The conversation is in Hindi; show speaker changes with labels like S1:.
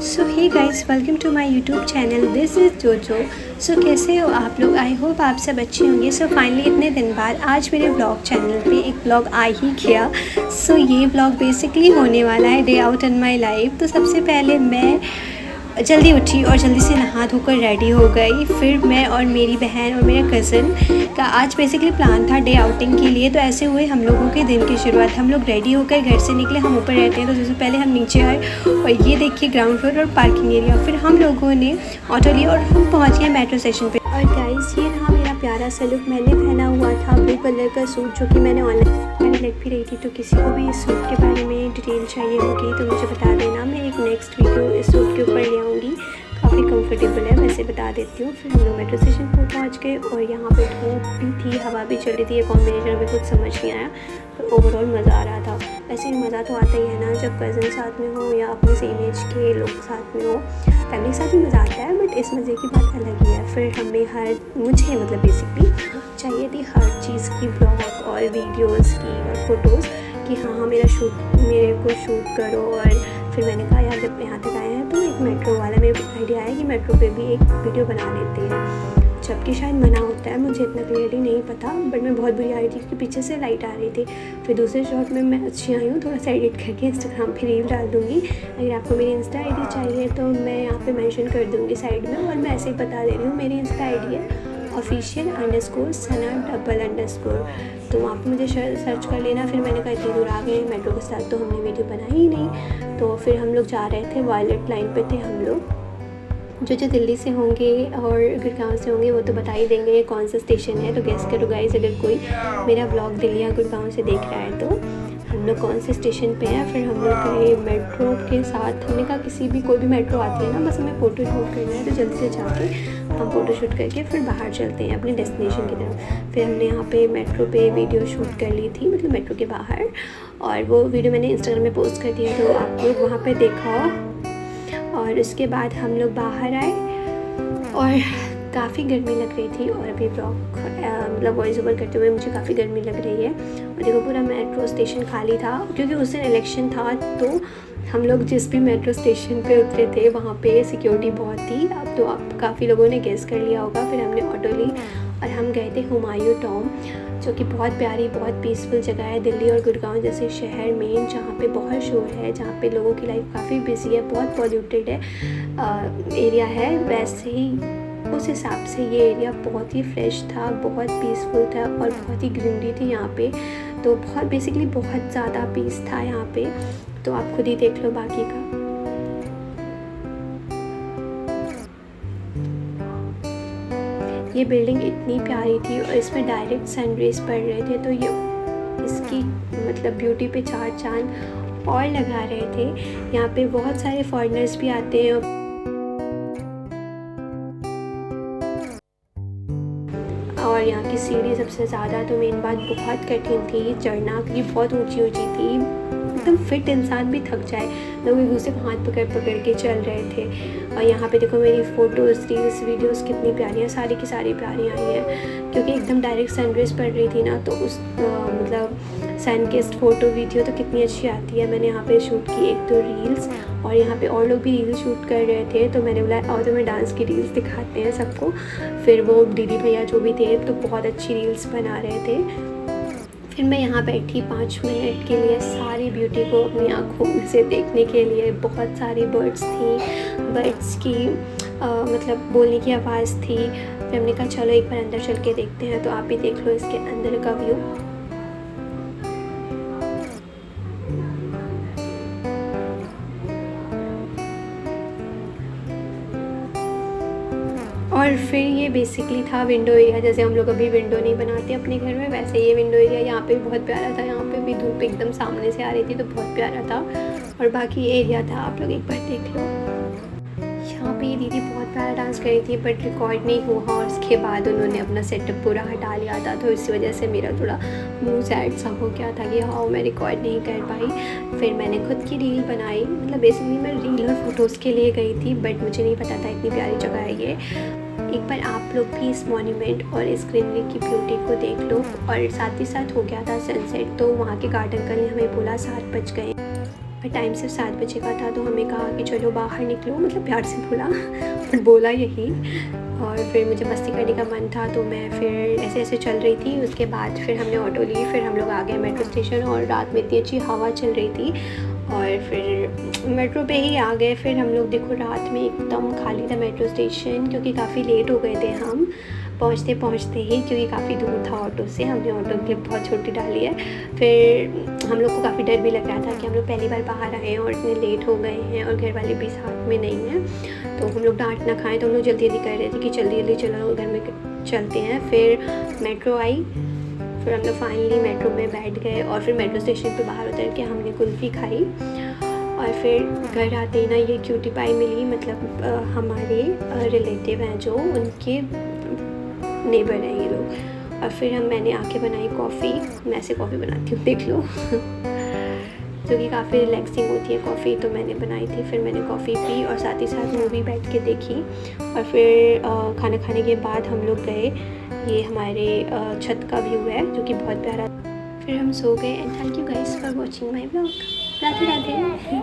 S1: So hey guys, welcome to my YouTube channel. This is Jojo. So कैसे हो आप लोग? आई होप आप सब अच्छे होंगे। सो फाइनली इतने दिन बाद आज मेरे ब्लॉग चैनल पे एक ब्लॉग आ ही गया। सो ये ब्लॉग बेसिकली होने वाला है day out in my life. तो सबसे पहले मैं जल्दी उठी और जल्दी से नहा धोकर रेडी हो गई। फिर मैं और मेरी बहन और मेरा कज़न का आज बेसिकली प्लान था डे आउटिंग के लिए। तो ऐसे हुए हम लोगों के दिन की शुरुआत। हम लोग रेडी होकर घर से निकले। हम ऊपर रहते हैं तो सबसे पहले हम नीचे आए और ये देखिए ग्राउंड फ्लोर और पार्किंग एरिया। फिर हम लोगों ने ऑटो लिया और हम पहुँच गए मेट्रो स्टेशन पर। और गाइस, ये रहा मेरा प्यारा सा लुक। मैंने पहना हुआ था ब्लू कलर का सूट जो कि मैंने ऑनलाइन लग भी रही थी। तो किसी को भी इस सूट के बारे में डिटेल चाहिए होगी तो मुझे बता देना। मैं एक नेक्स्ट वीडियो इस सूट के ऊपर ले आऊँगी। काफ़ी कंफर्टेबल है, वैसे बता देती हूँ। फिर हम लोग मेट्रो स्टेशन पर पहुँच गए और यहाँ पे धूप भी थी, हवा भी चल रही थी। ये कॉम्बिनेशन में कुछ समझ नहीं आया, पर ओवरऑल मज़ा आ रहा था। वैसे ही मज़ा तो आता ही है ना, जब कज़न साथ में हो या अपने सेम एज के लोग साथ में हो। फैमिली के साथ भी मज़ा आता है, बट इस मज़े की बात अलग ही है। फिर मुझे मतलब बेसिकली चाहिए थी हर चीज़ की ब्लॉग और वीडियोज़ की और फ़ोटोज़ कि हाँ मेरे को शूट करो। और फिर मैंने कहा यार जब यहाँ तक आए हैं तो एक मेट्रो वाला मेरे को आइडिया आया कि मेट्रो पे भी एक वीडियो बना लेते हैं, जबकि शायद मना होता है, मुझे इतना क्लियरली नहीं पता। बट मैं बहुत बुरी आ रही थी क्योंकि पीछे से लाइट आ रही थी। फिर दूसरे शॉट में मैं अच्छी आई हूँ, थोड़ा सा एडिट करके इंस्टाग्राम पे रील डाल दूँगी। अगर आपको मेरी इंस्टा आईडी चाहिए तो मैं यहाँ पे मेंशन कर दूँगी साइड में। और मैं ऐसे ही बता दे रही हूँ, मेरी इंस्टा आईडी है official_sana__। तो वहाँ पे मुझे सर्च कर लेना। फिर मैंने कहा इतनी दूर आ गए मेट्रो के साथ तो हमने वीडियो बनाई ही नहीं। तो फिर हम लोग जा रहे थे, वायलेट लाइन पे थे हम लोग। जो दिल्ली से होंगे और गुड़गांव से होंगे वो तो बता ही देंगे कौन सा स्टेशन है। तो गेस करो गाइस, अगर कोई मेरा ब्लॉग दिल्ली या गुड़गांव से देख रहा है तो हम लोग कौन से स्टेशन पे हैं। फिर हम लोग गए मेट्रो के साथ। हमने कहा कोई भी मेट्रो आती है ना, बस हमें फ़ोटो शूट करना है तो जल्दी से जाके हम फ़ोटो शूट करके फिर बाहर चलते हैं अपनी डेस्टिनेशन की तरफ। फिर हमने यहाँ पे मेट्रो पे वीडियो शूट कर ली थी, मतलब मेट्रो के बाहर। और वो वीडियो मैंने इंस्टाग्राम में पोस्ट कर दिया, तो आप लोग वहाँ पर देखा। और उसके बाद हम लोग बाहर आए और काफ़ी गर्मी लग रही थी। और अभी ब्लॉग मतलब वॉइस ओवर करते हुए मुझे काफ़ी गर्मी लग रही है। और देखो पूरा मेट्रो स्टेशन खाली था क्योंकि उस दिन इलेक्शन था। तो हम लोग जिस भी मेट्रो स्टेशन पे उतरे थे वहाँ पे सिक्योरिटी बहुत थी। अब तो आप काफ़ी लोगों ने गेस कर लिया होगा। फिर हमने ऑटो ली और हम गए थे हुमायूं टॉम, जो कि बहुत प्यारी बहुत पीसफुल जगह है दिल्ली और गुड़गांव जैसे शहर में, जहाँ पे बहुत शोर है, जहाँ पे लोगों की लाइफ काफ़ी बिजी है, बहुत पॉल्यूटेड है एरिया है। वैसे ही उस हिसाब से ये एरिया बहुत ही फ्रेश था, बहुत पीसफुल था और बहुत ही ग्रीनरी थी यहाँ पे। तो बेसिकली बहुत ज़्यादा पीस था यहाँ पे। तो आप खुद ही देख लो बाकी का। ये बिल्डिंग इतनी प्यारी थी और इसमें डायरेक्ट सनरेज पड़ रहे थे, तो ये इसकी मतलब ब्यूटी पे चार चांद और लगा रहे थे। यहाँ पे बहुत सारे फॉरेनर्स भी आते हैं। और यहाँ की सीढ़ी सबसे ज़्यादा, तो मेन बात बहुत कठिन थी चढ़ना क्योंकि बहुत ऊंची ऊंची थी। एकदम फिट इंसान भी थक जाए, लोग एक दूसरे को हाथ पकड़ के चल रहे थे। और यहाँ पे देखो मेरी फ़ोटोज़ रील्स वीडियोज़ कितनी प्यारी हैं, सारी की सारी प्यारी आई हैं क्योंकि एकदम डायरेक्ट सनराइज़ पड़ रही थी ना। तो उस मतलब सनकिस्ड फ़ोटो वीडियो तो कितनी अच्छी आती है। मैंने यहाँ पे शूट की एक दो रील्स और यहाँ पे और लोग भी रील्स शूट कर रहे थे। तो मैंने बोला और तो मैं डांस की रील्स दिखाते हैं सबको। फिर वो दीदी भैया जो भी थे तो बहुत अच्छी रील्स बना रहे थे। फिर मैं यहाँ बैठी 5 मिनट के लिए सारी ब्यूटी को अपनी आँखों से देखने के लिए। बहुत सारी बर्ड्स थी, बर्ड्स की मतलब बोलने की आवाज़ थी। फिर हमने कहा चलो एक बार अंदर चल के देखते हैं। तो आप भी देख लो इसके अंदर का व्यू। और फिर ये बेसिकली था विंडो एरिया। जैसे हम लोग अभी विंडो नहीं बनाते अपने घर में, वैसे ये विंडो एरिया यहाँ पे बहुत प्यारा था। यहाँ पे भी धूप एकदम सामने से आ रही थी तो बहुत प्यारा था। और बाकी ये एरिया था, आप लोग एक बार देख लो। यहाँ पे ये दीदी बहुत प्यारा डांस कर रही थी बट रिकॉर्ड नहीं हुआ और उसके बाद उन्होंने अपना सेटअप पूरा हटा लिया था। तो इसी वजह से मेरा थोड़ा मुँह सैड सा हो गया था कि हाँ मैं रिकॉर्ड नहीं कर पाई। फिर मैंने खुद की रील बनाई, मतलब बेसिकली मैं रील और फ़ोटोज़ के लिए गई थी बट मुझे नहीं पता था इतनी प्यारी जगह है ये। एक बार आप लोग भी इस मॉन्यूमेंट और इस ग्रीनरी की ब्यूटी को देख लो। और साथ ही साथ हो गया था सनसेट, तो वहाँ के गार्ड अंकल ने हमें बोला 7 बज गए। और टाइम सिर्फ 7 बजे का था, तो हमें कहा कि चलो बाहर निकलो, मतलब प्यार से बोला और बोला यही। और फिर मुझे मस्ती करने का मन था, तो मैं फिर ऐसे ऐसे चल रही थी। उसके बाद फिर हमने ऑटो ली, फिर हम लोग आ गए मेट्रो स्टेशन, और रात में इतनी अच्छी हवा चल रही थी, और फिर मेट्रो पे ही आ गए। फिर हम लोग देखो रात में एकदम खाली था मेट्रो स्टेशन, क्योंकि काफ़ी लेट हो गए थे हम पहुँचते पहुँचते ही, क्योंकि काफ़ी दूर था ऑटो से। हमने ऑटो की बहुत छोटी डाली है। फिर हम लोग को काफ़ी डर भी लग रहा था कि हम लोग पहली बार बाहर आए हैं और इतने लेट हो गए हैं, और घर वाले भी साथ में नहीं हैं, तो हम लोग डांट ना खाएं। तो हम लोग जल्दी जल्दी कर रहे थे कि जल्दी जल्दी चलो घर में चलते हैं। फिर मेट्रो आई, फिर हम लोग फाइनली मेट्रो में बैठ गए, और फिर मेट्रो स्टेशन पे बाहर उतर के हमने कुल्फ़ी खाई। और फिर घर आते ही ना ये क्यूटी पाई मिली, मतलब हमारे रिलेटिव हैं जो, उनके नेबर हैं ये लोग। और फिर मैंने आके बनाई कॉफ़ी। मैं ऐसे कॉफ़ी बनाती हूँ, देख लो जो कि काफ़ी रिलैक्सिंग होती है कॉफ़ी, तो मैंने बनाई थी। फिर मैंने कॉफ़ी पी और साथ ही साथ मूवी बैठ के देखी। और फिर खाना खाने के बाद हम लोग गए, ये हमारे छत का व्यू है जो कि बहुत प्यारा। फिर हम सो गए। And thank you guys for watching my blog. Radhe Radhe.